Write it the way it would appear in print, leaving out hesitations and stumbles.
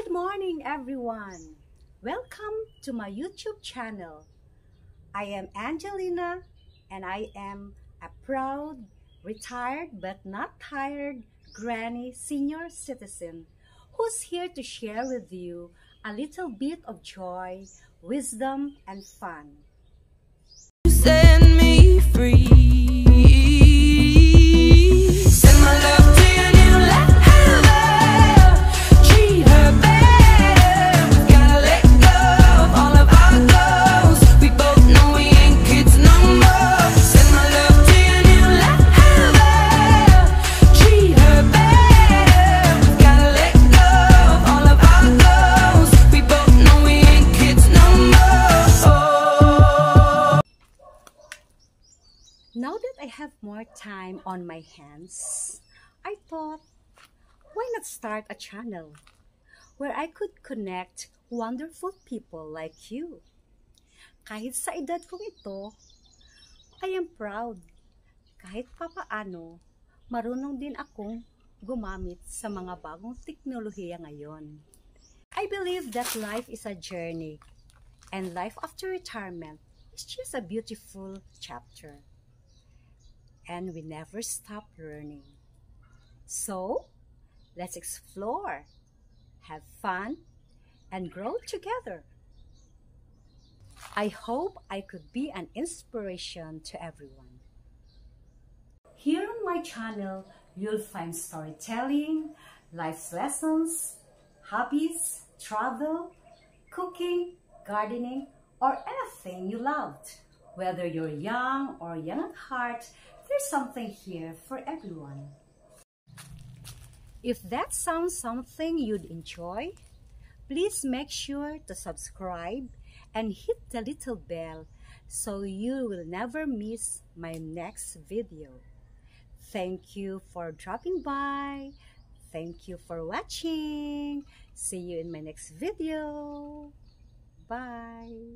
Good morning, everyone. Welcome to my YouTube channel. I am Angelina, and I am a proud, retired but not tired granny senior citizen who's here to share with you a little bit of joy, wisdom, and fun. Set me free. Send my love to your new lover. Treat her better. We gotta let go of all of our goals. We both know we ain't kids no more. Send my love to your new lover. Treat her better. We gotta let go of all of our goals. We both know we ain't kids no more. Now that I have more time on my hands, I thought, why not start a channel where I could connect wonderful people like you? Kahit sa edad kong ito, I am proud. Kahit papaano, marunong din akong gumamit sa mga bagong teknolohiya ngayon. I believe that life is a journey, and life after retirement is just a beautiful chapter. And we never stop learning. So, let's explore, have fun, and grow together. I hope I could be an inspiration to everyone. Here on my channel, you'll find storytelling, life lessons, hobbies, travel, cooking, gardening, or anything you loved. Whether you're young or young at heart, there's something here for everyone. If that sounds something you'd enjoy, please make sure to subscribe and hit the little bell so you will never miss my next video. Thank you for dropping by. Thank you for watching. See you in my next video. Bye.